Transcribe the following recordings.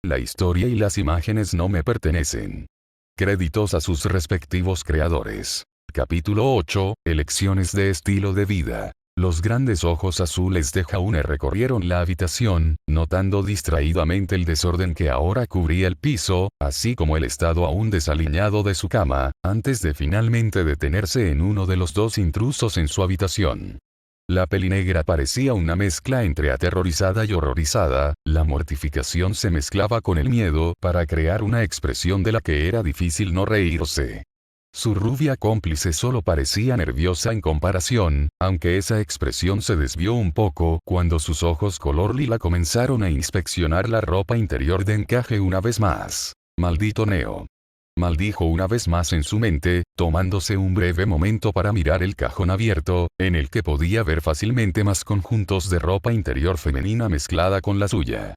La historia y las imágenes no me pertenecen. Créditos a sus respectivos creadores. Capítulo 8. Elecciones de estilo de vida. Los grandes ojos azules de Jaune recorrieron la habitación, notando distraídamente el desorden que ahora cubría el piso, así como el estado aún desaliñado de su cama, antes de finalmente detenerse en uno de los dos intrusos en su habitación. La pelinegra parecía una mezcla entre aterrorizada y horrorizada, la mortificación se mezclaba con el miedo para crear una expresión de la que era difícil no reírse. Su rubia cómplice solo parecía nerviosa en comparación, aunque esa expresión se desvió un poco cuando sus ojos color lila comenzaron a inspeccionar la ropa interior de encaje una vez más. «Maldito Neo», maldijo una vez más en su mente, tomándose un breve momento para mirar el cajón abierto, en el que podía ver fácilmente más conjuntos de ropa interior femenina mezclada con la suya.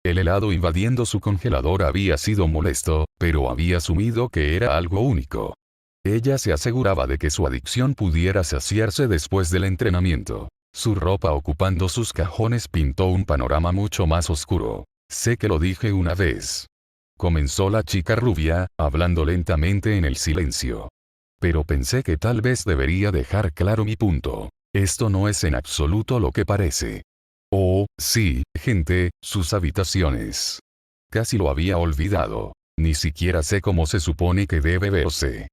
El helado invadiendo su congelador había sido molesto, pero había asumido que era algo único. Ella se aseguraba de que su adicción pudiera saciarse después del entrenamiento. Su ropa ocupando sus cajones pintó un panorama mucho más oscuro. «Sé que lo dije una vez», comenzó la chica rubia, hablando lentamente en el silencio. «Pero pensé que tal vez debería dejar claro mi punto. Esto no es en absoluto lo que parece». «Oh, sí, gente, sus habitaciones. Casi lo había olvidado. Ni siquiera sé cómo se supone que debe verse».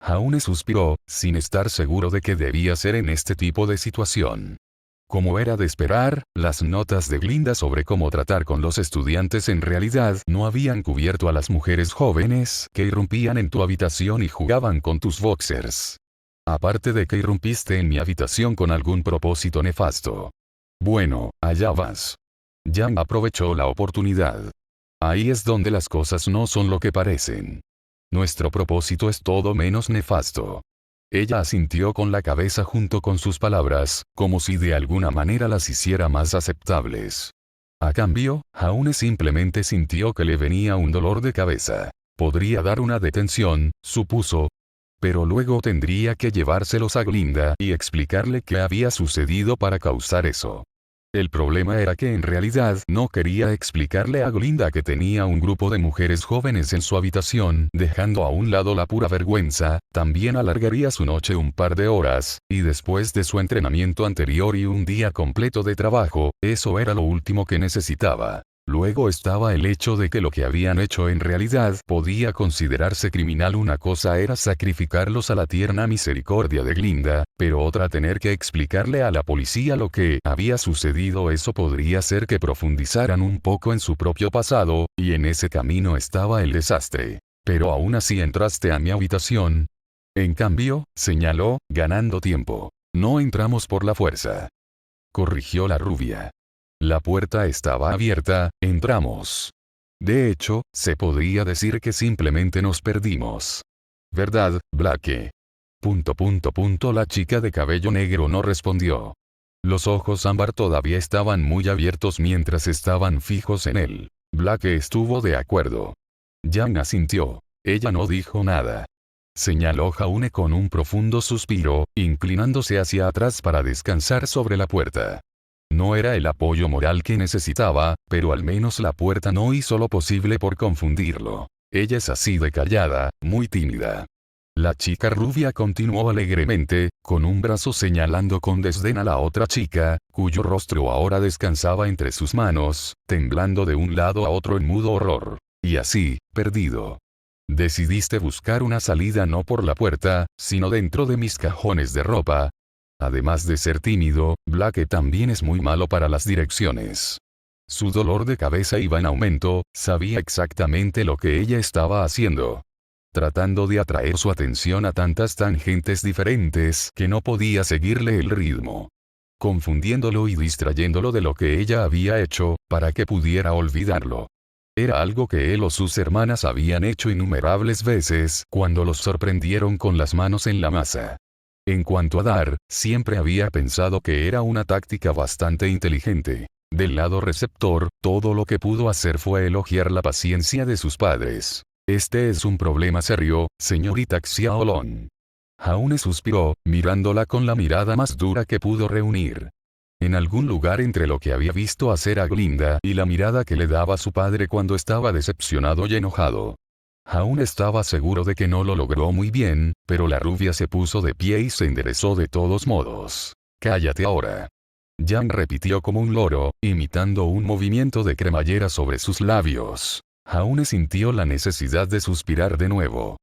Jaune suspiró, sin estar seguro de qué debía ser en este tipo de situación. Como era de esperar, las notas de Glinda sobre cómo tratar con los estudiantes en realidad no habían cubierto a las mujeres jóvenes que irrumpían en tu habitación y jugaban con tus boxers. Aparte de que irrumpiste en mi habitación con algún propósito nefasto. Bueno, allá vas. Yang aprovechó la oportunidad. Ahí es donde las cosas no son lo que parecen. Nuestro propósito es todo menos nefasto. Ella asintió con la cabeza junto con sus palabras, como si de alguna manera las hiciera más aceptables. A cambio, Jaune simplemente sintió que le venía un dolor de cabeza. Podría dar una detención, supuso. Pero luego tendría que llevárselos a Glinda y explicarle qué había sucedido para causar eso. El problema era que en realidad no quería explicarle a Glinda que tenía un grupo de mujeres jóvenes en su habitación, dejando a un lado la pura vergüenza, también alargaría su noche un par de horas, y después de su entrenamiento anterior y un día completo de trabajo, eso era lo último que necesitaba. Luego estaba el hecho de que lo que habían hecho en realidad podía considerarse criminal. Una cosa era sacrificarlos a la tierna misericordia de Glinda, pero otra tener que explicarle a la policía lo que había sucedido. Eso podría ser que profundizaran un poco en su propio pasado, y en ese camino estaba el desastre. «Pero aún así entraste a mi habitación». «En cambio», señaló, ganando tiempo. «No entramos por la fuerza», corrigió la rubia. «La puerta estaba abierta, entramos. De hecho, se podría decir que simplemente nos perdimos. ¿Verdad, Blake?» La chica de cabello negro no respondió. Los ojos ámbar todavía estaban muy abiertos mientras estaban fijos en él. Blake estuvo de acuerdo. Yang asintió. Ella no dijo nada. Señaló Jaune con un profundo suspiro, inclinándose hacia atrás para descansar sobre la puerta. No era el apoyo moral que necesitaba, pero al menos la puerta no hizo lo posible por confundirlo. Ella es así de callada, muy tímida. La chica rubia continuó alegremente, con un brazo señalando con desdén a la otra chica, cuyo rostro ahora descansaba entre sus manos, temblando de un lado a otro en mudo horror. Y así, perdido. Decidiste buscar una salida no por la puerta, sino dentro de mis cajones de ropa. Además de ser tímido, Blake también es muy malo para las direcciones. Su dolor de cabeza iba en aumento, sabía exactamente lo que ella estaba haciendo. Tratando de atraer su atención a tantas tangentes diferentes que no podía seguirle el ritmo. Confundiéndolo y distrayéndolo de lo que ella había hecho, para que pudiera olvidarlo. Era algo que él o sus hermanas habían hecho innumerables veces cuando los sorprendieron con las manos en la masa. En cuanto a dar, siempre había pensado que era una táctica bastante inteligente. Del lado receptor, todo lo que pudo hacer fue elogiar la paciencia de sus padres. «Este es un problema serio, señorita Xiaolong». Jaune suspiró, mirándola con la mirada más dura que pudo reunir. en algún lugar entre lo que había visto hacer a Glinda y la mirada que le daba su padre cuando estaba decepcionado y enojado. Aún estaba seguro de que no lo logró muy bien, pero la rubia se puso de pie y se enderezó de todos modos. «Cállate ahora». Yang repitió como un loro, imitando un movimiento de cremallera sobre sus labios. Aún sintió la necesidad de suspirar de nuevo.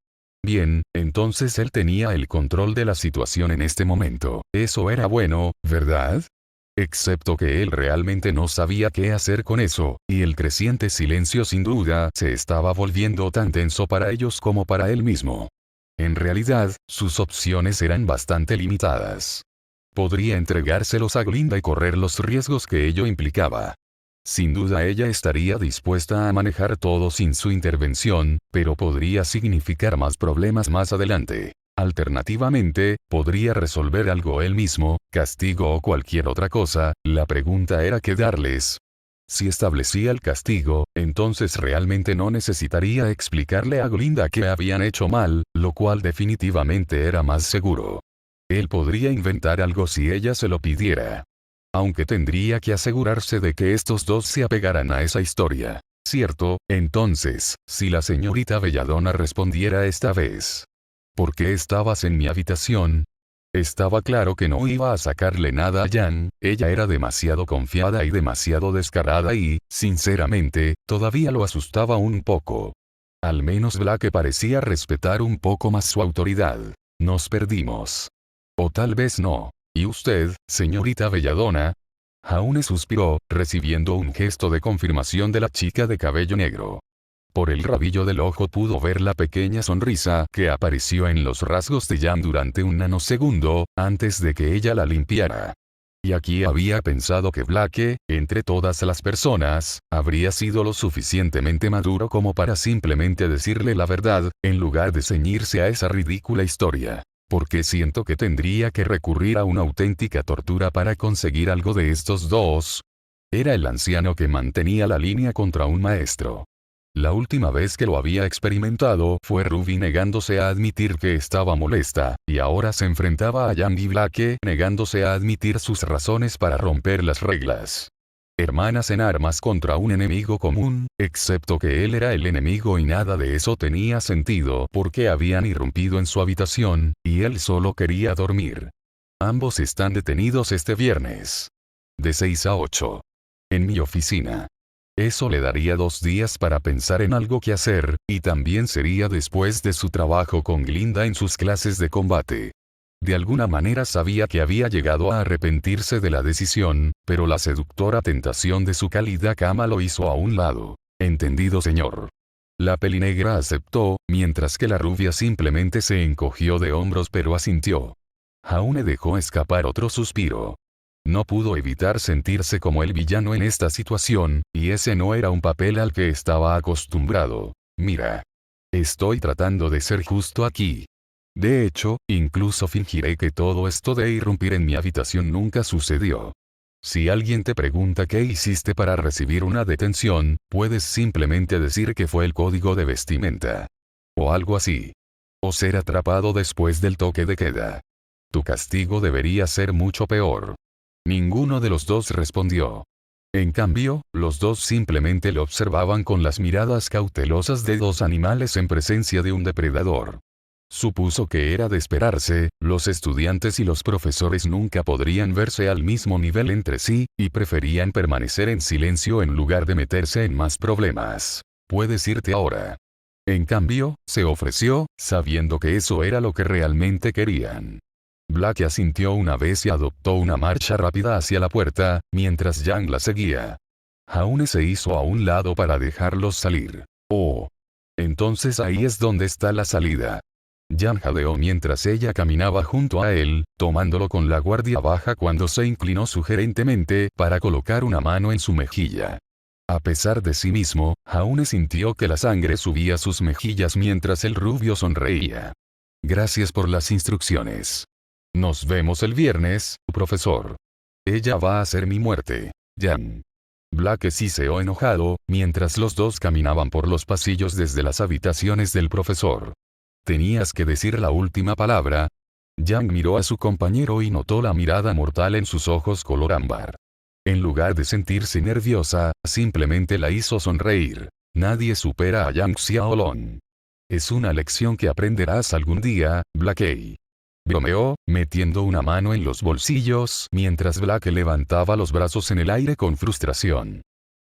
Bien, entonces él tenía el control de la situación en este momento. Eso era bueno, ¿verdad? Excepto que él realmente no sabía qué hacer con eso, y el creciente silencio sin duda se estaba volviendo tan tenso para ellos como para él mismo. En realidad, sus opciones eran bastante limitadas. Podría entregárselos a Glinda y correr los riesgos que ello implicaba. Sin duda ella estaría dispuesta a manejar todo sin su intervención, pero podría significar más problemas más adelante. Alternativamente, podría resolver algo él mismo, castigo o cualquier otra cosa. La pregunta era qué darles. Si establecía el castigo, entonces realmente no necesitaría explicarle a Glinda que habían hecho mal, lo cual definitivamente era más seguro. Él podría inventar algo si ella se lo pidiera. Aunque tendría que asegurarse de que estos dos se apegaran a esa historia. ¿Cierto? Entonces, si la señorita Belladonna respondiera esta vez. ¿Por qué estabas en mi habitación? Estaba claro que no iba a sacarle nada a Yang, ella era demasiado confiada y demasiado descarada y, sinceramente, todavía lo asustaba un poco. Al menos Blake parecía respetar un poco más su autoridad. Nos perdimos. O tal vez no. ¿Y usted, señorita Belladonna? Jaune suspiró, recibiendo un gesto de confirmación de la chica de cabello negro. Por el rabillo del ojo pudo ver la pequeña sonrisa que apareció en los rasgos de Yang durante un nanosegundo, antes de que ella la limpiara. Y aquí había pensado que Blake, entre todas las personas, habría sido lo suficientemente maduro como para simplemente decirle la verdad, en lugar de ceñirse a esa ridícula historia. Porque siento que tendría que recurrir a una auténtica tortura para conseguir algo de estos dos. Era el anciano que mantenía la línea contra un maestro. La última vez que lo había experimentado fue Ruby negándose a admitir que estaba molesta, y ahora se enfrentaba a Yang y Blake negándose a admitir sus razones para romper las reglas. Hermanas en armas contra un enemigo común, excepto que él era el enemigo y nada de eso tenía sentido porque habían irrumpido en su habitación, y él solo quería dormir. Ambos están detenidos este viernes. De 6 a 8. En mi oficina. Eso le daría 2 días para pensar en algo que hacer, y también sería después de su trabajo con Glinda en sus clases de combate. De alguna manera sabía que había llegado a arrepentirse de la decisión, pero la seductora tentación de su cálida cama lo hizo a un lado. Entendido, señor. La pelinegra aceptó, mientras que la rubia simplemente se encogió de hombros pero asintió. Jaune dejó escapar otro suspiro. No pudo evitar sentirse como el villano en esta situación, y ese no era un papel al que estaba acostumbrado. Mira. Estoy tratando de ser justo aquí. De hecho, incluso fingiré que todo esto de irrumpir en mi habitación nunca sucedió. Si alguien te pregunta qué hiciste para recibir una detención, puedes simplemente decir que fue el código de vestimenta. O algo así. O ser atrapado después del toque de queda. Tu castigo debería ser mucho peor. Ninguno de los dos respondió. En cambio, los dos simplemente lo observaban con las miradas cautelosas de dos animales en presencia de un depredador. Supuso que era de esperarse, los estudiantes y los profesores nunca podrían verse al mismo nivel entre sí, y preferían permanecer en silencio en lugar de meterse en más problemas. Puedes irte ahora. En cambio, se ofreció, sabiendo que eso era lo que realmente querían. Blake asintió una vez y adoptó una marcha rápida hacia la puerta, mientras Yang la seguía. Jaune se hizo a un lado para dejarlos salir. Oh. Entonces ahí es donde está la salida. Yang jadeó mientras ella caminaba junto a él, tomándolo con la guardia baja cuando se inclinó sugerentemente para colocar una mano en su mejilla. A pesar de sí mismo, Jaune sintió que la sangre subía a sus mejillas mientras el rubio sonreía. Gracias por las instrucciones. Nos vemos el viernes, profesor. Ella va a ser mi muerte. Yang. Blake siseó enojado, mientras los dos caminaban por los pasillos desde las habitaciones del profesor. Tenías que decir la última palabra. Yang miró a su compañero y notó la mirada mortal en sus ojos color ámbar. En lugar de sentirse nerviosa, simplemente la hizo sonreír. Nadie supera a Yang Xiaolong. Es una lección que aprenderás algún día, Blackie. Bromeó, metiendo una mano en los bolsillos mientras Blake levantaba los brazos en el aire con frustración.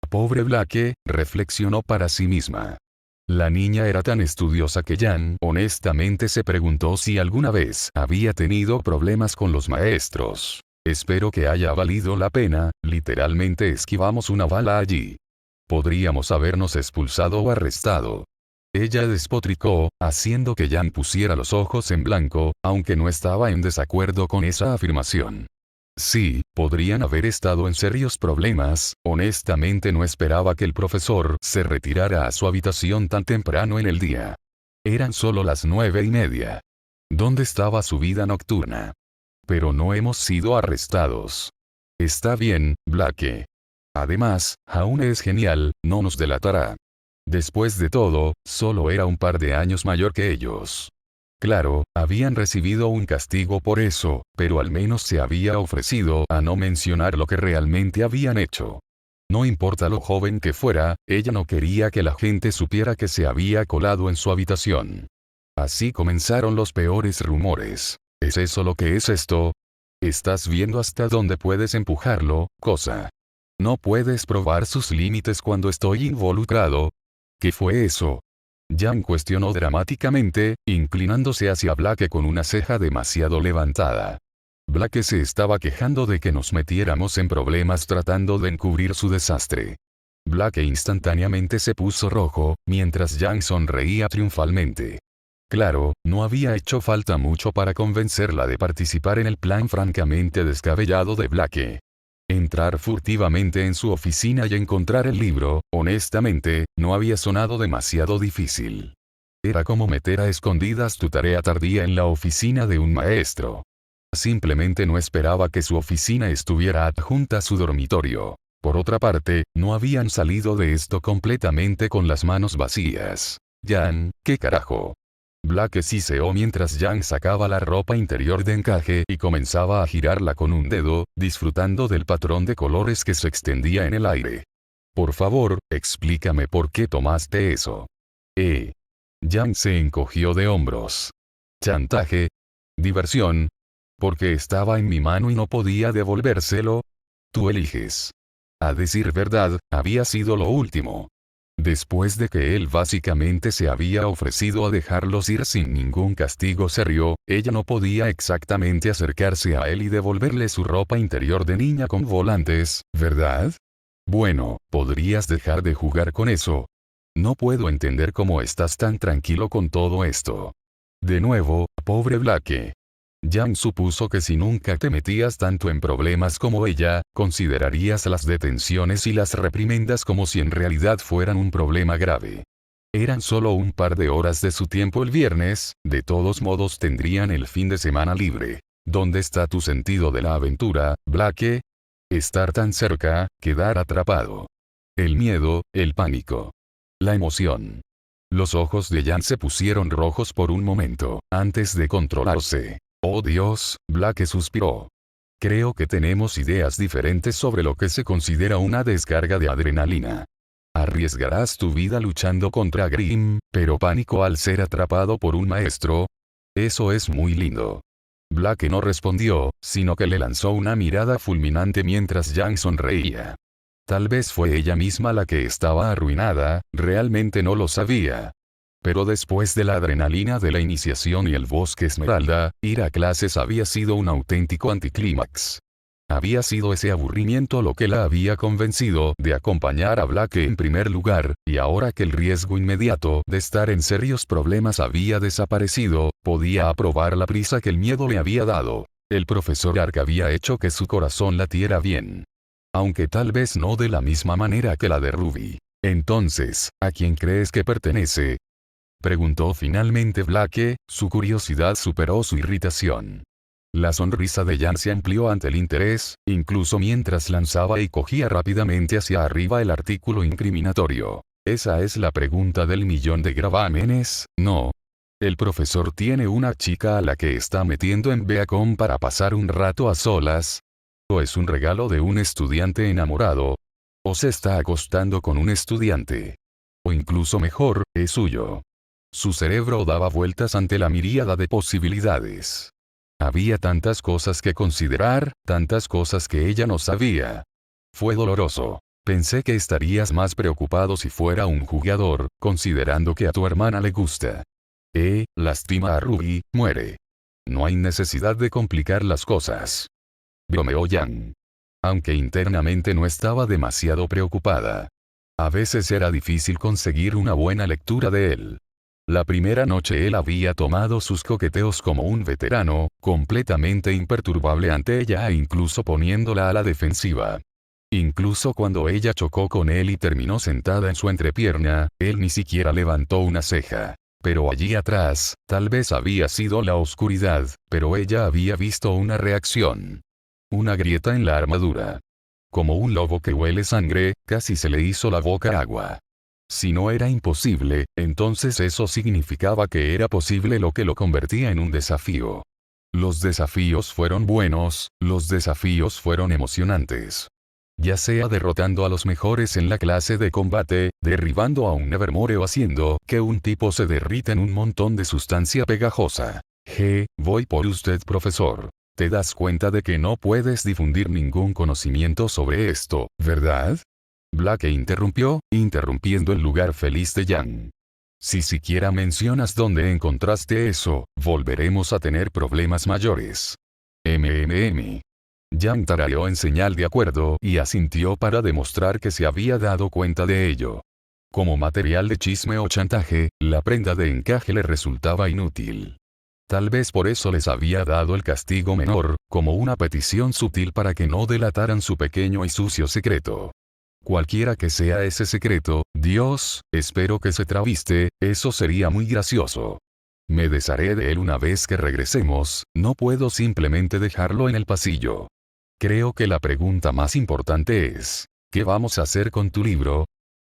Pobre Blake, reflexionó para sí misma. La niña era tan estudiosa que Yang honestamente se preguntó si alguna vez había tenido problemas con los maestros. Espero que haya valido la pena, literalmente esquivamos una bala allí. Podríamos habernos expulsado o arrestado. Ella despotricó, haciendo que Yang pusiera los ojos en blanco, aunque no estaba en desacuerdo con esa afirmación. Sí, podrían haber estado en serios problemas, honestamente no esperaba que el profesor se retirara a su habitación tan temprano en el día. Eran solo las 9:30. ¿Dónde estaba su vida nocturna? Pero no hemos sido arrestados. Está bien, Blake. Además, aún es genial, no nos delatará. Después de todo, solo era un par de años mayor que ellos. Claro, habían recibido un castigo por eso, pero al menos se había ofrecido a no mencionar lo que realmente habían hecho. No importa lo joven que fuera, ella no quería que la gente supiera que se había colado en su habitación. Así comenzaron los peores rumores. ¿Es eso lo que es esto? ¿Estás viendo hasta dónde puedes empujarlo, cosa? ¿No puedes probar sus límites cuando estoy involucrado? ¿Qué fue eso? Yang cuestionó dramáticamente, inclinándose hacia Blake con una ceja demasiado levantada. Blake se estaba quejando de que nos metiéramos en problemas tratando de encubrir su desastre. Blake instantáneamente se puso rojo, mientras Yang sonreía triunfalmente. Claro, no había hecho falta mucho para convencerla de participar en el plan francamente descabellado de Blake. Entrar furtivamente en su oficina y encontrar el libro, honestamente, no había sonado demasiado difícil. Era como meter a escondidas tu tarea tardía en la oficina de un maestro. Simplemente no esperaba que su oficina estuviera adjunta a su dormitorio. Por otra parte, no habían salido de esto completamente con las manos vacías. Yang, ¿qué carajo? Blake siseó mientras Yang sacaba la ropa interior de encaje y comenzaba a girarla con un dedo, disfrutando del patrón de colores que se extendía en el aire. Por favor, explícame por qué tomaste eso. Yang se encogió de hombros. ¿Chantaje? ¿Diversión? ¿Porque estaba en mi mano y no podía devolvérselo? Tú eliges. A decir verdad, había sido lo último. Después de que él básicamente se había ofrecido a dejarlos ir sin ningún castigo serio, ella no podía exactamente acercarse a él y devolverle su ropa interior de niña con volantes, ¿verdad? Bueno, podrías dejar de jugar con eso. No puedo entender cómo estás tan tranquilo con todo esto. De nuevo, pobre Blake. Yang supuso que si nunca te metías tanto en problemas como ella, considerarías las detenciones y las reprimendas como si en realidad fueran un problema grave. Eran solo un par de horas de su tiempo el viernes, de todos modos tendrían el fin de semana libre. ¿Dónde está tu sentido de la aventura, Blake? Estar tan cerca, quedar atrapado. El miedo, el pánico. La emoción. Los ojos de Yang se pusieron rojos por un momento, antes de controlarse. Oh Dios, Blake suspiró. Creo que tenemos ideas diferentes sobre lo que se considera una descarga de adrenalina. ¿Arriesgarás tu vida luchando contra Grimm, pero pánico al ser atrapado por un maestro? Eso es muy lindo. Blake no respondió, sino que le lanzó una mirada fulminante mientras Yang sonreía. Tal vez fue ella misma la que estaba arruinada, realmente no lo sabía. Pero después de la adrenalina de la iniciación y el bosque esmeralda, ir a clases había sido un auténtico anticlímax. Había sido ese aburrimiento lo que la había convencido de acompañar a Blake en primer lugar, y ahora que el riesgo inmediato de estar en serios problemas había desaparecido, podía aprobar la prisa que el miedo le había dado. El profesor Ark había hecho que su corazón latiera bien. Aunque tal vez no de la misma manera que la de Ruby. Entonces, ¿a quién crees que pertenece? Preguntó finalmente Blake, su curiosidad superó su irritación. La sonrisa de Yang se amplió ante el interés, incluso mientras lanzaba y cogía rápidamente hacia arriba el artículo incriminatorio. Esa es la pregunta del millón de gravámenes, ¿no? El profesor tiene una chica a la que está metiendo en Beacon para pasar un rato a solas. O es un regalo de un estudiante enamorado. O se está acostando con un estudiante. O incluso mejor, es suyo. Su cerebro daba vueltas ante la miríada de posibilidades. Había tantas cosas que considerar, tantas cosas que ella no sabía. Fue doloroso. Pensé que estarías más preocupado si fuera un jugador, considerando que a tu hermana le gusta. Lastima a Ruby, muere. No hay necesidad de complicar las cosas. Bromeó Yang. Aunque internamente no estaba demasiado preocupada. A veces era difícil conseguir una buena lectura de él. La primera noche él había tomado sus coqueteos como un veterano, completamente imperturbable ante ella e incluso poniéndola a la defensiva. Incluso cuando ella chocó con él y terminó sentada en su entrepierna, él ni siquiera levantó una ceja. Pero allí atrás, tal vez había sido la oscuridad, pero ella había visto una reacción. Una grieta en la armadura. Como un lobo que huele sangre, casi se le hizo la boca agua. Si no era imposible, entonces eso significaba que era posible, lo que lo convertía en un desafío. Los desafíos fueron buenos, los desafíos fueron emocionantes. Ya sea derrotando a los mejores en la clase de combate, derribando a un Nevermore o haciendo que un tipo se derrita en un montón de sustancia pegajosa. Voy por usted, profesor. Te das cuenta de que no puedes difundir ningún conocimiento sobre esto, ¿verdad? Blake interrumpió, interrumpiendo el lugar feliz de Yang. Si siquiera mencionas dónde encontraste eso, volveremos a tener problemas mayores. Yang tarareó en señal de acuerdo y asintió para demostrar que se había dado cuenta de ello. Como material de chisme o chantaje, la prenda de encaje le resultaba inútil. Tal vez por eso les había dado el castigo menor, como una petición sutil para que no delataran su pequeño y sucio secreto. Cualquiera que sea ese secreto, Dios, espero que se traviste, eso sería muy gracioso. Me desharé de él una vez que regresemos, no puedo simplemente dejarlo en el pasillo. Creo que la pregunta más importante es, ¿qué vamos a hacer con tu libro?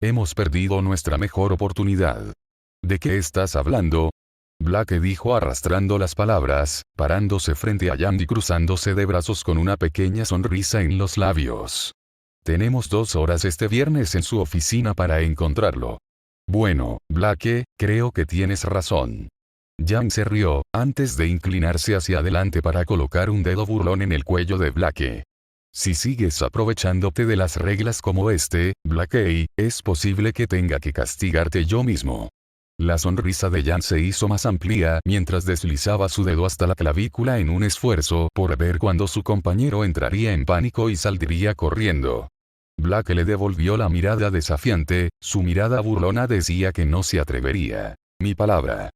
Hemos perdido nuestra mejor oportunidad. ¿De qué estás hablando? Blake dijo arrastrando las palabras, parándose frente a Yang y cruzándose de brazos con una pequeña sonrisa en los labios. Tenemos 2 horas este viernes en su oficina para encontrarlo. Bueno, Blake, creo que tienes razón. Yang se rió, antes de inclinarse hacia adelante para colocar un dedo burlón en el cuello de Blake. Si sigues aprovechándote de las reglas como Blake, es posible que tenga que castigarte yo mismo. La sonrisa de Yang se hizo más amplia mientras deslizaba su dedo hasta la clavícula en un esfuerzo por ver cuándo su compañero entraría en pánico y saldría corriendo. Blake le devolvió la mirada desafiante, su mirada burlona decía que no se atrevería. Mi palabra.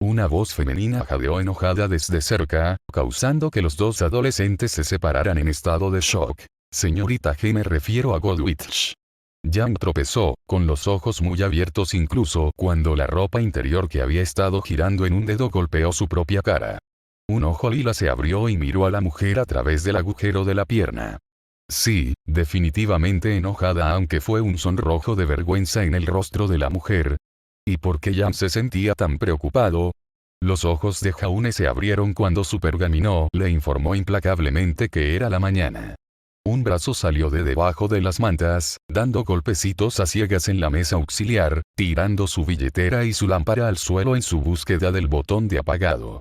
Una voz femenina jadeó enojada desde cerca, causando que los dos adolescentes se separaran en estado de shock. Señorita G, me refiero a Goldwitch. Yang tropezó, con los ojos muy abiertos incluso cuando la ropa interior que había estado girando en un dedo golpeó su propia cara. Un ojo lila se abrió y miró a la mujer a través del agujero de la pierna. Sí, definitivamente enojada, aunque fue un sonrojo de vergüenza en el rostro de la mujer. ¿Y por qué Yang se sentía tan preocupado? Los ojos de Jaune se abrieron cuando su pergamino le informó implacablemente que era la mañana. Un brazo salió de debajo de las mantas, dando golpecitos a ciegas en la mesa auxiliar, tirando su billetera y su lámpara al suelo en su búsqueda del botón de apagado.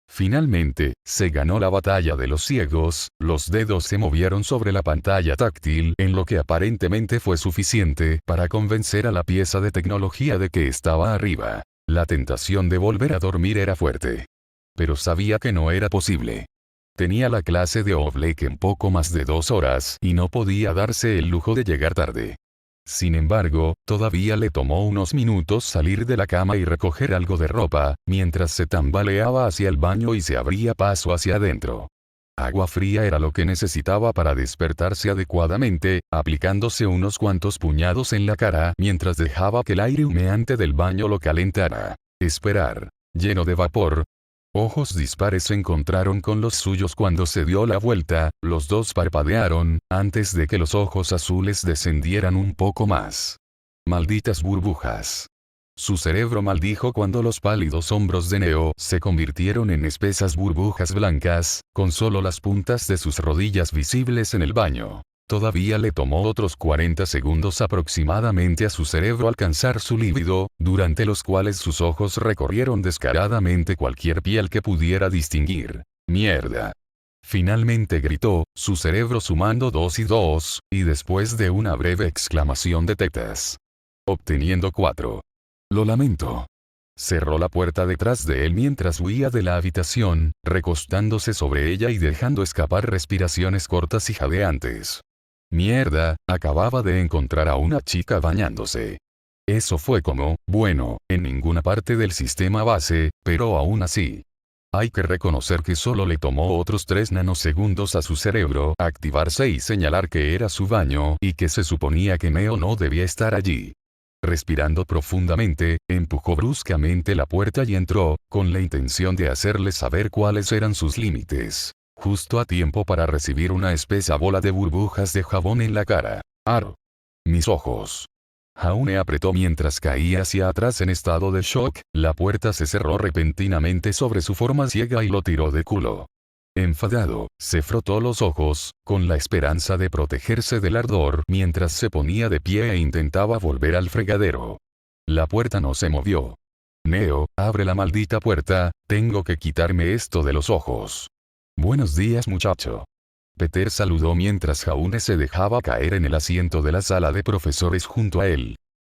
Finalmente, se ganó la batalla de los ciegos, los dedos se movieron sobre la pantalla táctil en lo que aparentemente fue suficiente para convencer a la pieza de tecnología de que estaba arriba. La tentación de volver a dormir era fuerte. Pero sabía que no era posible. Tenía la clase de Oblake en poco más de 2 horas y no podía darse el lujo de llegar tarde. Sin embargo, todavía le tomó unos minutos salir de la cama y recoger algo de ropa, mientras se tambaleaba hacia el baño y se abría paso hacia adentro. Agua fría era lo que necesitaba para despertarse adecuadamente, aplicándose unos cuantos puñados en la cara mientras dejaba que el aire humeante del baño lo calentara. Esperar. Lleno de vapor. Ojos dispares se encontraron con los suyos cuando se dio la vuelta, los dos parpadearon, antes de que los ojos azules descendieran un poco más. Malditas burbujas. Su cerebro maldijo cuando los pálidos hombros de Neo se convirtieron en espesas burbujas blancas, con solo las puntas de sus rodillas visibles en el baño. Todavía le tomó otros 40 segundos aproximadamente a su cerebro alcanzar su líbido, durante los cuales sus ojos recorrieron descaradamente cualquier piel que pudiera distinguir. ¡Mierda! Finalmente gritó, su cerebro sumando 2 y 2, y después de una breve exclamación de tetas. Obteniendo 4. Lo lamento. Cerró la puerta detrás de él mientras huía de la habitación, recostándose sobre ella y dejando escapar respiraciones cortas y jadeantes. Mierda, acababa de encontrar a una chica bañándose. Eso fue como, bueno, en ninguna parte del sistema base, pero aún así. Hay que reconocer que solo le tomó otros 3 nanosegundos a su cerebro activarse y señalar que era su baño y que se suponía que Neo no debía estar allí. Respirando profundamente, empujó bruscamente la puerta y entró, con la intención de hacerle saber cuáles eran sus límites. Justo a tiempo para recibir una espesa bola de burbujas de jabón en la cara. ¡Ar! Mis ojos. Jaune apretó mientras caía hacia atrás en estado de shock, la puerta se cerró repentinamente sobre su forma ciega y lo tiró de culo. Enfadado, se frotó los ojos, con la esperanza de protegerse del ardor mientras se ponía de pie e intentaba volver al fregadero. La puerta no se movió. Neo, abre la maldita puerta, tengo que quitarme esto de los ojos. Buenos días muchacho. Peter saludó mientras Jaune se dejaba caer en el asiento de la sala de profesores junto a él.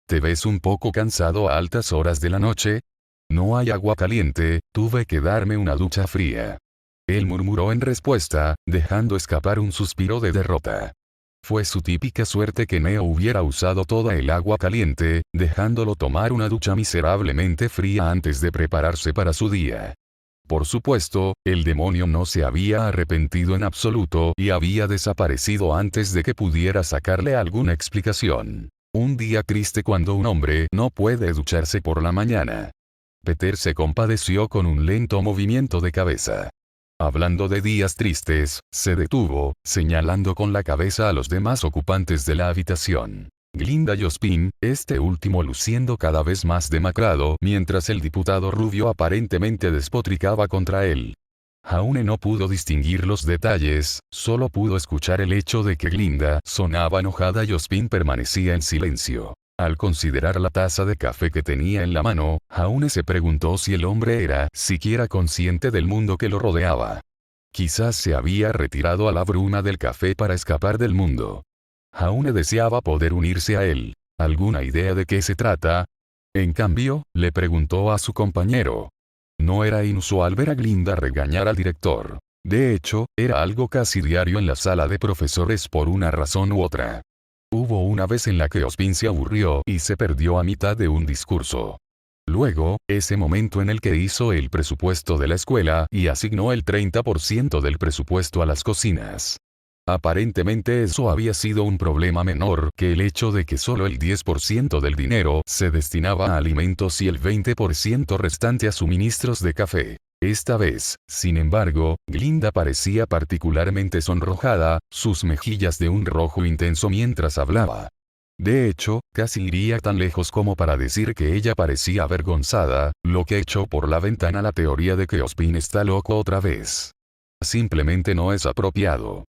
¿Te ves un poco cansado a altas horas de la noche? No hay agua caliente, tuve que darme una ducha fría. Él murmuró en respuesta, dejando escapar un suspiro de derrota. Fue su típica suerte que Neo hubiera usado toda el agua caliente, dejándolo tomar una ducha miserablemente fría antes de prepararse para su día. Por supuesto, el demonio no se había arrepentido en absoluto y había desaparecido antes de que pudiera sacarle alguna explicación. Un día triste cuando un hombre no puede ducharse por la mañana. Peter se compadeció con un lento movimiento de cabeza. Hablando de días tristes, se detuvo, señalando con la cabeza a los demás ocupantes de la habitación. Glinda y Ozpin, este último luciendo cada vez más demacrado mientras el diputado rubio aparentemente despotricaba contra él. Jaune no pudo distinguir los detalles, solo pudo escuchar el hecho de que Glinda sonaba enojada y Ozpin permanecía en silencio. Al considerar la taza de café que tenía en la mano, Jaune se preguntó si el hombre era siquiera consciente del mundo que lo rodeaba. Quizás se había retirado a la bruma del café para escapar del mundo. Jaune deseaba poder unirse a él. ¿Alguna idea de qué se trata? En cambio, le preguntó a su compañero. No era inusual ver a Glinda regañar al director. De hecho, era algo casi diario en la sala de profesores por una razón u otra. Hubo una vez en la que Ozpin se aburrió y se perdió a mitad de un discurso. Luego, ese momento en el que hizo el presupuesto de la escuela y asignó el 30% del presupuesto a las cocinas. Aparentemente eso había sido un problema menor que el hecho de que solo el 10% del dinero se destinaba a alimentos y el 20% restante a suministros de café. Esta vez, sin embargo, Glinda parecía particularmente sonrojada, sus mejillas de un rojo intenso mientras hablaba. De hecho, casi iría tan lejos como para decir que ella parecía avergonzada, lo que echó por la ventana la teoría de que Ozpin está loco otra vez. Simplemente no es apropiado.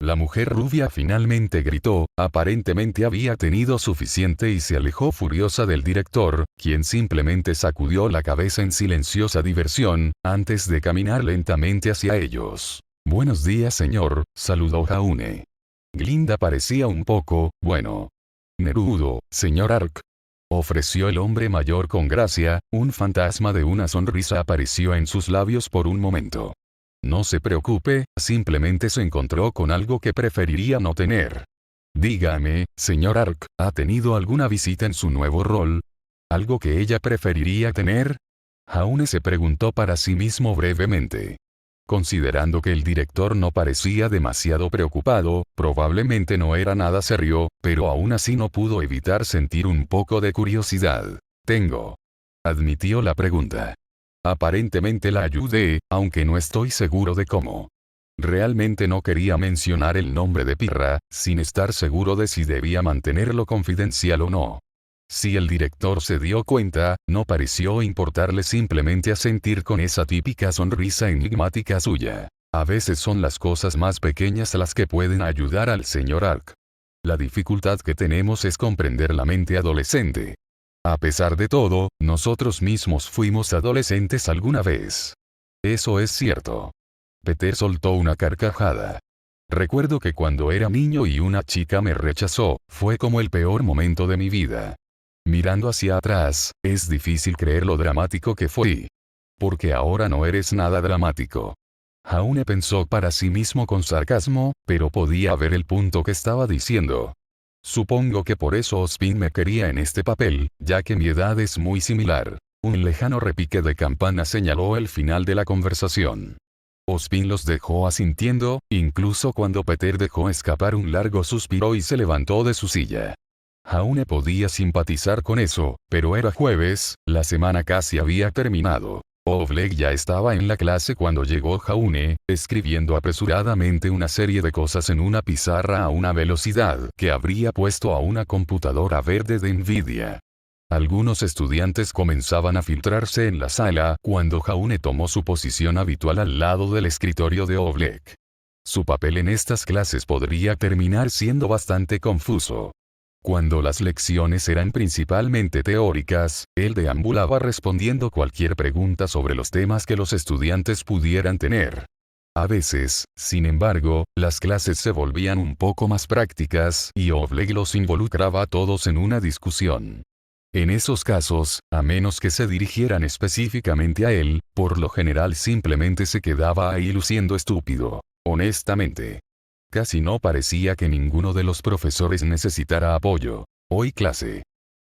La mujer rubia finalmente gritó, aparentemente había tenido suficiente y se alejó furiosa del director, quien simplemente sacudió la cabeza en silenciosa diversión, antes de caminar lentamente hacia ellos. Buenos días señor, saludó Jaune. Glinda parecía un poco, bueno. Nerudo, señor Ark. Ofreció el hombre mayor con gracia, un fantasma de una sonrisa apareció en sus labios por un momento. No se preocupe, simplemente se encontró con algo que preferiría no tener. Dígame, señor Ark, ¿ha tenido alguna visita en su nuevo rol? ¿Algo que ella preferiría tener? Jaune se preguntó para sí mismo brevemente. Considerando que el director no parecía demasiado preocupado, probablemente no era nada serio, pero aún así no pudo evitar sentir un poco de curiosidad. Tengo. Admitió la pregunta. Aparentemente la ayudé, aunque no estoy seguro de cómo. Realmente no quería mencionar el nombre de Pirra, sin estar seguro de si debía mantenerlo confidencial o no. Si el director se dio cuenta, no pareció importarle, simplemente asentir con esa típica sonrisa enigmática suya. A veces son las cosas más pequeñas las que pueden ayudar al señor Ark. La dificultad que tenemos es comprender la mente adolescente. A pesar de todo, nosotros mismos fuimos adolescentes alguna vez. Eso es cierto. Peter soltó una carcajada. Recuerdo que cuando era niño y una chica me rechazó, fue como el peor momento de mi vida. Mirando hacia atrás, es difícil creer lo dramático que fui. Porque ahora no eres nada dramático. Jaune pensó para sí mismo con sarcasmo, pero podía ver el punto que estaba diciendo. Supongo que por eso Ozpin me quería en este papel, ya que mi edad es muy similar. Un lejano repique de campana señaló el final de la conversación. Ozpin los dejó asintiendo, incluso cuando Peter dejó escapar un largo suspiro y se levantó de su silla. Jaune podía simpatizar con eso, pero era jueves, la semana casi había terminado. Oleg ya estaba en la clase cuando llegó Jaune, escribiendo apresuradamente una serie de cosas en una pizarra a una velocidad que habría puesto a una computadora verde de Nvidia. Algunos estudiantes comenzaban a filtrarse en la sala cuando Jaune tomó su posición habitual al lado del escritorio de Oleg. Su papel en estas clases podría terminar siendo bastante confuso. Cuando las lecciones eran principalmente teóricas, él deambulaba respondiendo cualquier pregunta sobre los temas que los estudiantes pudieran tener. A veces, sin embargo, las clases se volvían un poco más prácticas y Oleg los involucraba a todos en una discusión. En esos casos, a menos que se dirigieran específicamente a él, por lo general simplemente se quedaba ahí luciendo estúpido. Honestamente. Casi no parecía que ninguno de los profesores necesitara apoyo. Hoy clase.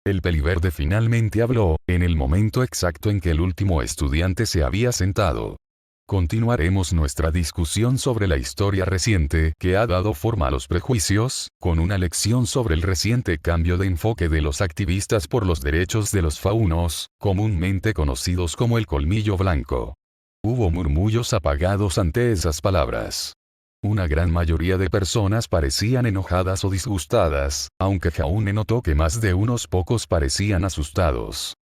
El peliverde finalmente habló, en el momento exacto en que el último estudiante se había sentado. Continuaremos nuestra discusión sobre la historia reciente que ha dado forma a los prejuicios, con una lección sobre el reciente cambio de enfoque de los activistas por los derechos de los faunos, comúnmente conocidos como el colmillo blanco. Hubo murmullos apagados ante esas palabras. Una gran mayoría de personas parecían enojadas o disgustadas, aunque Jaune notó que más de unos pocos parecían asustados.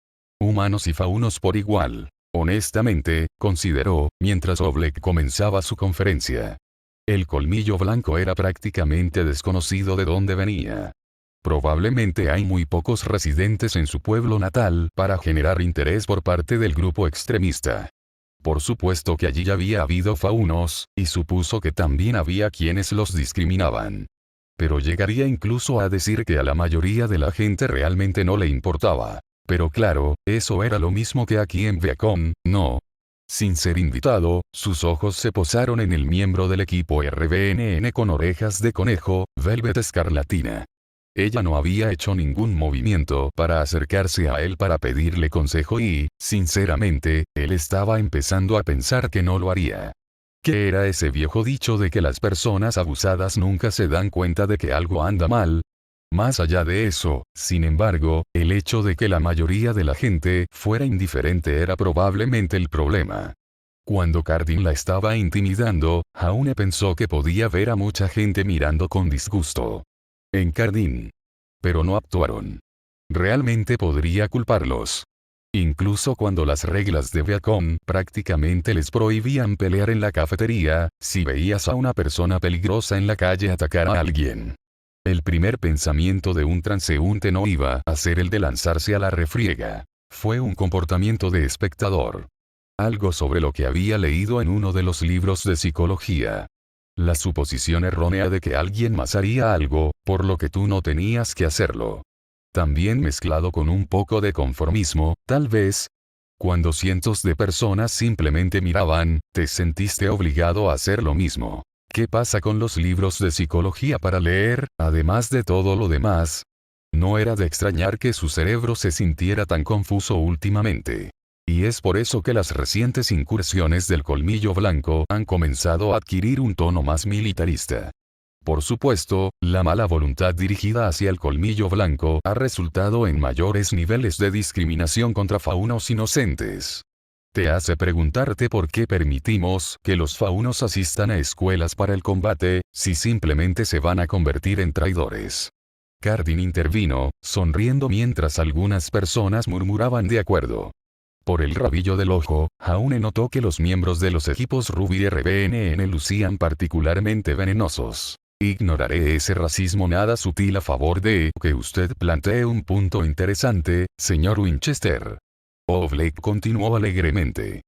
Humanos y faunos por igual. Honestamente, consideró, mientras Oleg comenzaba su conferencia. El colmillo blanco era prácticamente desconocido de dónde venía. Probablemente hay muy pocos residentes en su pueblo natal para generar interés por parte del grupo extremista. Por supuesto que allí ya había habido faunos, y supuso que también había quienes los discriminaban. Pero llegaría incluso a decir que a la mayoría de la gente realmente no le importaba. Pero claro, eso era lo mismo que aquí en Viacom, ¿no? Sin ser invitado, sus ojos se posaron en el miembro del equipo RBNN con orejas de conejo, Velvet Escarlatina. Ella no había hecho ningún movimiento para acercarse a él para pedirle consejo y, sinceramente, él estaba empezando a pensar que no lo haría. ¿Qué era ese viejo dicho de que las personas abusadas nunca se dan cuenta de que algo anda mal? Más allá de eso, sin embargo, el hecho de que la mayoría de la gente fuera indiferente era probablemente el problema. Cuando Cardin la estaba intimidando, Jaune pensó que podía ver a mucha gente mirando con disgusto. En Cardin. Pero no actuaron. Realmente podría culparlos. Incluso cuando las reglas de Viacom prácticamente les prohibían pelear en la cafetería, si veías a una persona peligrosa en la calle atacar a alguien. El primer pensamiento de un transeúnte no iba a ser el de lanzarse a la refriega. Fue un comportamiento de espectador. Algo sobre lo que había leído en uno de los libros de psicología. La suposición errónea de que alguien más haría algo, por lo que tú no tenías que hacerlo. También mezclado con un poco de conformismo, tal vez. Cuando cientos de personas simplemente miraban, te sentiste obligado a hacer lo mismo. ¿Qué pasa con los libros de psicología para leer, además de todo lo demás? No era de extrañar que su cerebro se sintiera tan confuso últimamente. Y es por eso que las recientes incursiones del colmillo blanco han comenzado a adquirir un tono más militarista. Por supuesto, la mala voluntad dirigida hacia el colmillo blanco ha resultado en mayores niveles de discriminación contra faunos inocentes. Te hace preguntarte por qué permitimos que los faunos asistan a escuelas para el combate, si simplemente se van a convertir en traidores. Cardin intervino, sonriendo mientras algunas personas murmuraban de acuerdo. Por el rabillo del ojo, Jaune notó que los miembros de los equipos Ruby y RBNN lucían particularmente venenosos. Ignoraré ese racismo nada sutil a favor de que usted plantee un punto interesante, señor Winchester. Oblake continuó alegremente.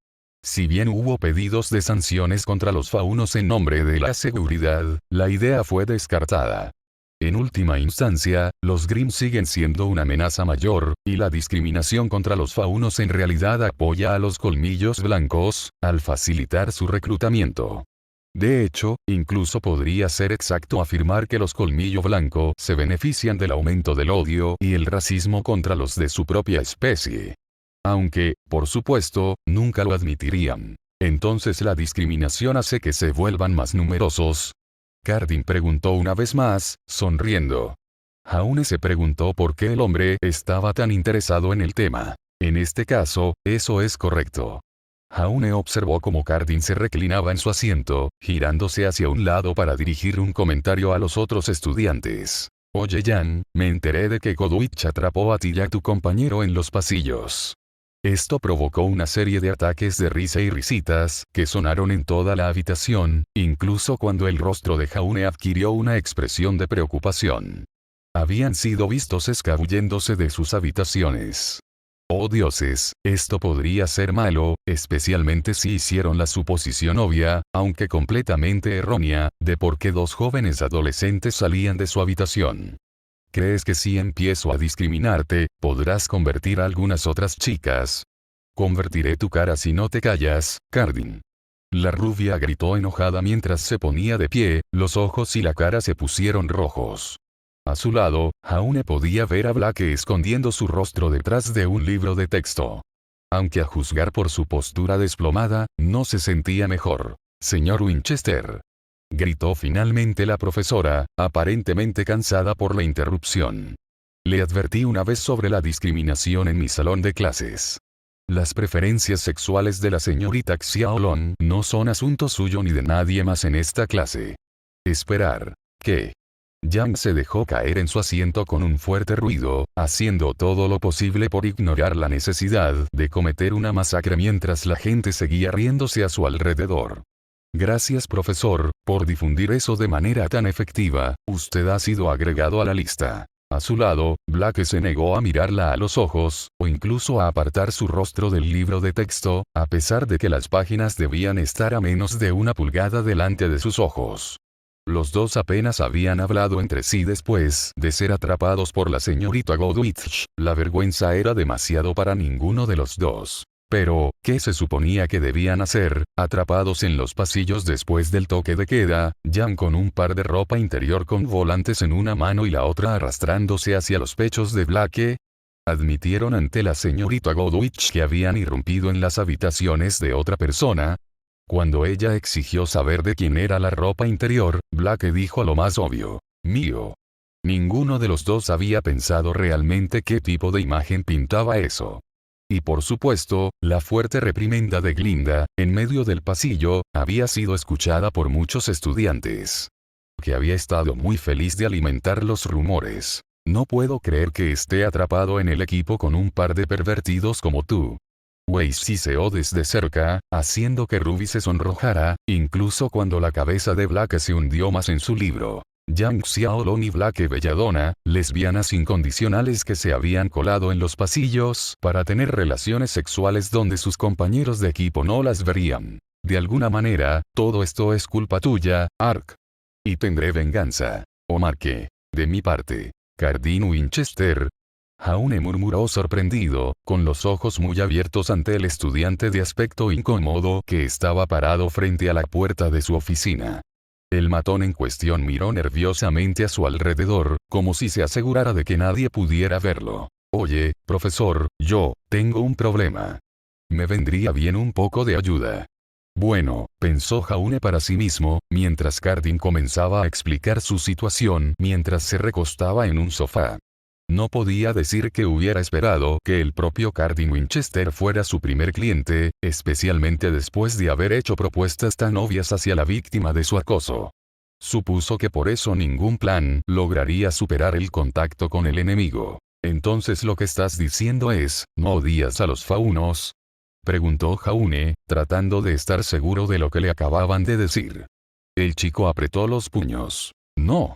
Si bien hubo pedidos de sanciones contra los faunos en nombre de la seguridad, la idea fue descartada. En última instancia, los Grimm siguen siendo una amenaza mayor, y la discriminación contra los faunos en realidad apoya a los colmillos blancos, al facilitar su reclutamiento. De hecho, incluso podría ser exacto afirmar que los colmillo blanco se benefician del aumento del odio y el racismo contra los de su propia especie. Aunque, por supuesto, nunca lo admitirían. Entonces la discriminación hace que se vuelvan más numerosos. Cardin preguntó una vez más, sonriendo. Jaune se preguntó por qué el hombre estaba tan interesado en el tema. En este caso, eso es correcto. Jaune observó cómo Cardin se reclinaba en su asiento, girándose hacia un lado para dirigir un comentario a los otros estudiantes. Oye Jan, me enteré de que Godwich atrapó a ti y a tu compañero en los pasillos. Esto provocó una serie de ataques de risa y risitas, que sonaron en toda la habitación, incluso cuando el rostro de Jaune adquirió una expresión de preocupación. Habían sido vistos escabulléndose de sus habitaciones. Oh dioses, esto podría ser malo, especialmente si hicieron la suposición obvia, aunque completamente errónea, de por qué dos jóvenes adolescentes salían de su habitación. ¿Crees que si empiezo a discriminarte, podrás convertir a algunas otras chicas? Convertiré tu cara si no te callas, Cardin. La rubia gritó enojada mientras se ponía de pie, los ojos y la cara se pusieron rojos. A su lado, Jaune podía ver a Blake escondiendo su rostro detrás de un libro de texto. Aunque a juzgar por su postura desplomada, no se sentía mejor. Señor Winchester. Gritó finalmente la profesora, aparentemente cansada por la interrupción. Le advertí una vez sobre la discriminación en mi salón de clases. Las preferencias sexuales de la señorita Xiaolong no son asunto suyo ni de nadie más en esta clase. Esperar. ¿Qué? Yang se dejó caer en su asiento con un fuerte ruido, haciendo todo lo posible por ignorar la necesidad de cometer una masacre mientras la gente seguía riéndose a su alrededor. Gracias profesor, por difundir eso de manera tan efectiva, usted ha sido agregado a la lista. A su lado, Blake se negó a mirarla a los ojos, o incluso a apartar su rostro del libro de texto, a pesar de que las páginas debían estar a menos de 1 pulgada delante de sus ojos. Los dos apenas habían hablado entre sí después de ser atrapados por la señorita Godwich. La vergüenza era demasiado para ninguno de los dos. Pero, ¿qué se suponía que debían hacer, atrapados en los pasillos después del toque de queda, Jan con un par de ropa interior con volantes en una mano y la otra arrastrándose hacia los pechos de Blake? Admitieron ante la señorita Godwich que habían irrumpido en las habitaciones de otra persona. Cuando ella exigió saber de quién era la ropa interior, Blake dijo lo más obvio: mío. Ninguno de los dos había pensado realmente qué tipo de imagen pintaba eso. Y por supuesto, la fuerte reprimenda de Glinda, en medio del pasillo, había sido escuchada por muchos estudiantes. Que había estado muy feliz de alimentar los rumores. No puedo creer que esté atrapado en el equipo con un par de pervertidos como tú. Wei siseó desde cerca, haciendo que Ruby se sonrojara, incluso cuando la cabeza de Blake se hundió más en su libro. Yang Xiaolong y Blake Belladonna, lesbianas incondicionales que se habían colado en los pasillos para tener relaciones sexuales donde sus compañeros de equipo no las verían. De alguna manera, todo esto es culpa tuya, Ark. Y tendré venganza. O Marque. De mi parte. Cardin Winchester. Jaune murmuró sorprendido, con los ojos muy abiertos ante el estudiante de aspecto incómodo que estaba parado frente a la puerta de su oficina. El matón en cuestión miró nerviosamente a su alrededor, como si se asegurara de que nadie pudiera verlo. Oye, profesor, yo tengo un problema. Me vendría bien un poco de ayuda. Bueno, pensó Jaune para sí mismo, mientras Cardin comenzaba a explicar su situación mientras se recostaba en un sofá. No podía decir que hubiera esperado que el propio Cardin Winchester fuera su primer cliente, especialmente después de haber hecho propuestas tan obvias hacia la víctima de su acoso. Supuso que por eso ningún plan lograría superar el contacto con el enemigo. Entonces lo que estás diciendo es, ¿no odias a los faunos? Preguntó Jaune, tratando de estar seguro de lo que le acababan de decir. El chico apretó los puños. No.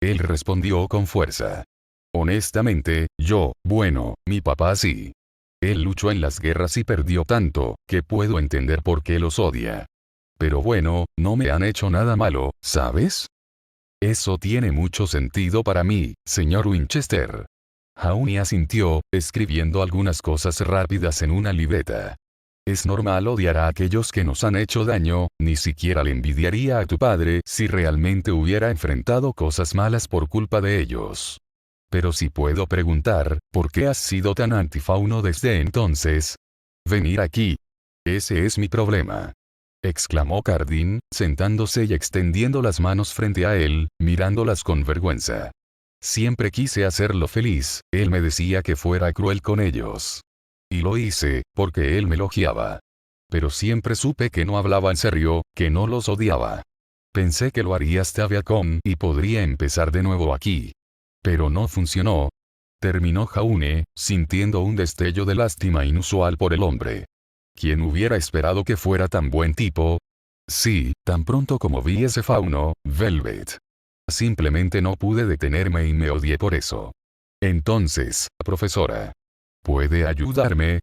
Él respondió con fuerza. Honestamente, bueno, mi papá sí. Él luchó en las guerras y perdió tanto, que puedo entender por qué los odia. Pero bueno, no me han hecho nada malo, ¿sabes? Eso tiene mucho sentido para mí, señor Winchester. Jaune asintió, escribiendo algunas cosas rápidas en una libreta. Es normal odiar a aquellos que nos han hecho daño, ni siquiera le envidiaría a tu padre si realmente hubiera enfrentado cosas malas por culpa de ellos. Pero si puedo preguntar, ¿por qué has sido tan antifauno desde entonces? Venir aquí. Ese es mi problema. Exclamó Cardin, sentándose y extendiendo las manos frente a él, mirándolas con vergüenza. Siempre quise hacerlo feliz, él me decía que fuera cruel con ellos. Y lo hice, porque él me elogiaba. Pero siempre supe que no hablaba en serio, que no los odiaba. Pensé que lo haría hasta Viacom y podría empezar de nuevo aquí. Pero no funcionó. Terminó Jaune, sintiendo un destello de lástima inusual por el hombre. ¿Quién hubiera esperado que fuera tan buen tipo? Sí, tan pronto como vi ese fauno, Velvet. Simplemente no pude detenerme y me odié por eso. Entonces, profesora. ¿Puede ayudarme?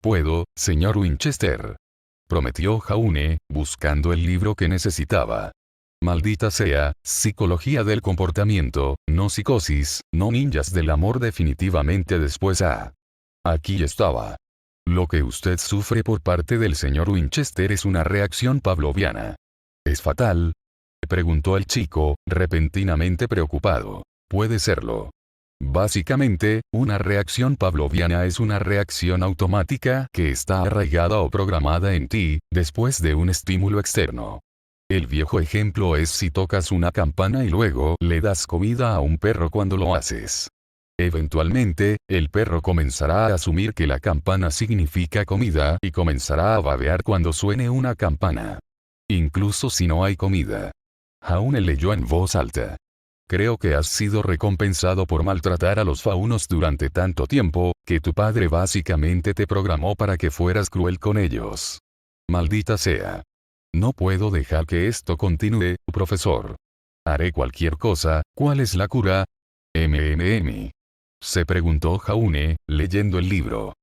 Puedo, señor Winchester. Prometió Jaune, buscando el libro que necesitaba. Maldita sea, psicología del comportamiento, no psicosis, no ninjas del amor definitivamente después Aquí estaba. Lo que usted sufre por parte del señor Winchester es una reacción pavloviana. ¿Es fatal? Preguntó el chico, repentinamente preocupado. Puede serlo. Básicamente, una reacción pavloviana es una reacción automática que está arraigada o programada en ti, después de un estímulo externo. El viejo ejemplo es si tocas una campana y luego le das comida a un perro cuando lo haces. Eventualmente, el perro comenzará a asumir que la campana significa comida y comenzará a babear cuando suene una campana. Incluso si no hay comida. Jaune leyó en voz alta. Creo que has sido recompensado por maltratar a los faunos durante tanto tiempo, que tu padre básicamente te programó para que fueras cruel con ellos. Maldita sea. No puedo dejar que esto continúe, profesor. Haré cualquier cosa. ¿Cuál es la cura? Se preguntó Jaune, leyendo el libro.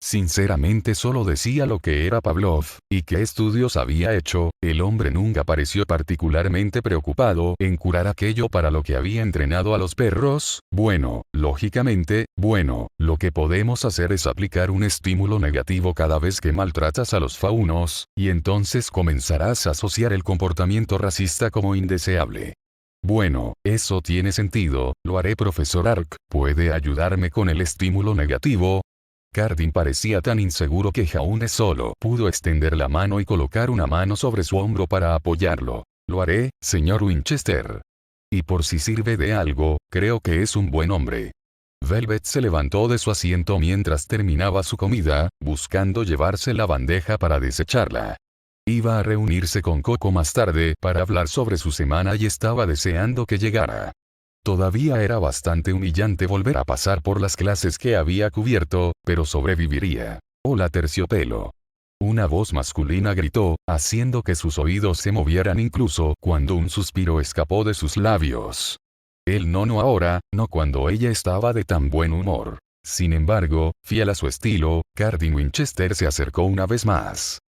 Sinceramente solo decía lo que era Pavlov, y qué estudios había hecho. El hombre nunca pareció particularmente preocupado en curar aquello para lo que había entrenado a los perros. Bueno, lógicamente, lo que podemos hacer es aplicar un estímulo negativo cada vez que maltratas a los faunos, y entonces comenzarás a asociar el comportamiento racista como indeseable. Bueno, eso tiene sentido, lo haré, profesor Ark. ¿Puede ayudarme con el estímulo negativo? Cardin parecía tan inseguro que Jaune solo pudo extender la mano y colocar una mano sobre su hombro para apoyarlo. Lo haré, señor Winchester. Y por si sirve de algo, creo que es un buen hombre. Velvet se levantó de su asiento mientras terminaba su comida, buscando llevarse la bandeja para desecharla. Iba a reunirse con Coco más tarde para hablar sobre su semana y estaba deseando que llegara. Todavía era bastante humillante volver a pasar por las clases que había cubierto, pero sobreviviría. Hola, terciopelo. Una voz masculina gritó, haciendo que sus oídos se movieran incluso cuando un suspiro escapó de sus labios. Él no ahora, no cuando ella estaba de tan buen humor. Sin embargo, fiel a su estilo, Cardin Winchester se acercó una vez más.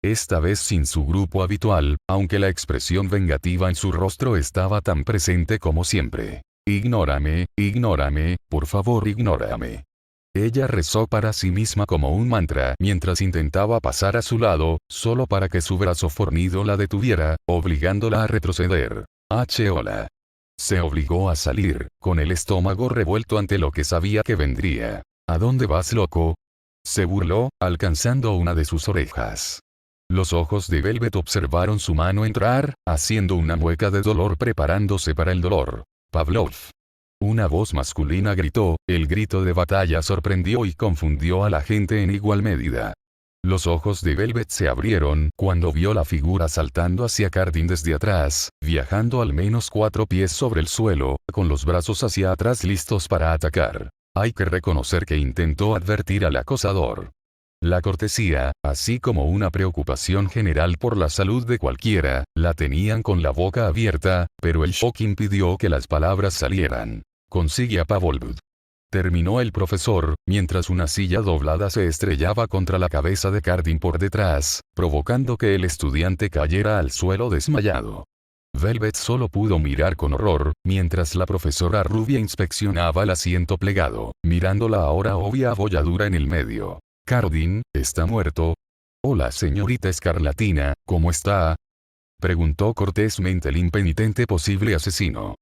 Esta vez sin su grupo habitual, aunque la expresión vengativa en su rostro estaba tan presente como siempre. Ignórame, por favor, ignórame. Ella rezó para sí misma como un mantra mientras intentaba pasar a su lado, solo para que su brazo fornido la detuviera, obligándola a retroceder. Hola. Se obligó a salir, con el estómago revuelto ante lo que sabía que vendría. ¿A dónde vas, loco? Se burló, alcanzando una de sus orejas. Los ojos de Velvet observaron su mano entrar, haciendo una mueca de dolor preparándose para el dolor. Pavlov. Una voz masculina gritó, el grito de batalla sorprendió y confundió a la gente en igual medida. Los ojos de Velvet se abrieron cuando vio la figura saltando hacia Cardin desde atrás, viajando al menos 4 pies sobre el suelo, con los brazos hacia atrás listos para atacar. Hay que reconocer que intentó advertir al acosador. La cortesía, así como una preocupación general por la salud de cualquiera, la tenían con la boca abierta, pero el shock impidió que las palabras salieran. Consigue a Pavolbud. Terminó el profesor, mientras una silla doblada se estrellaba contra la cabeza de Cardin por detrás, provocando que el estudiante cayera al suelo desmayado. Velvet solo pudo mirar con horror, mientras la profesora rubia inspeccionaba el asiento plegado, mirando la ahora obvia abolladura en el medio. «Cardin, ¿está muerto?» «Hola señorita Escarlatina, ¿cómo está?» preguntó cortésmente el impenitente posible asesino.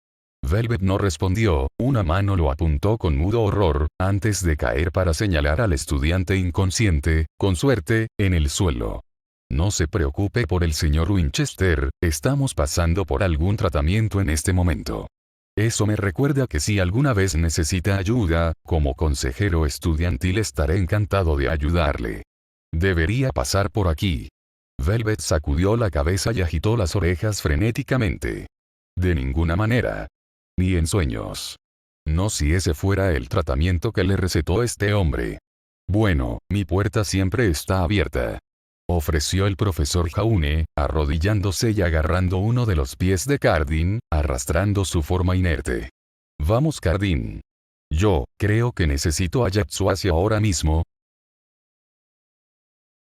Velvet no respondió, una mano lo apuntó con mudo horror, antes de caer para señalar al estudiante inconsciente, con suerte, en el suelo. «No se preocupe por el señor Winchester, estamos pasando por algún tratamiento en este momento. Eso me recuerda que si alguna vez necesita ayuda, como consejero estudiantil estaré encantado de ayudarle. Debería pasar por aquí». Velvet sacudió la cabeza y agitó las orejas frenéticamente. «De ninguna manera. Ni en sueños. No si ese fuera el tratamiento que le recetó este hombre. Bueno, mi puerta siempre está abierta», ofreció el profesor Jaune, arrodillándose y agarrando uno de los pies de Cardin, arrastrando su forma inerte. «Vamos Cardin. Yo creo que necesito a Yatsuashi ahora mismo,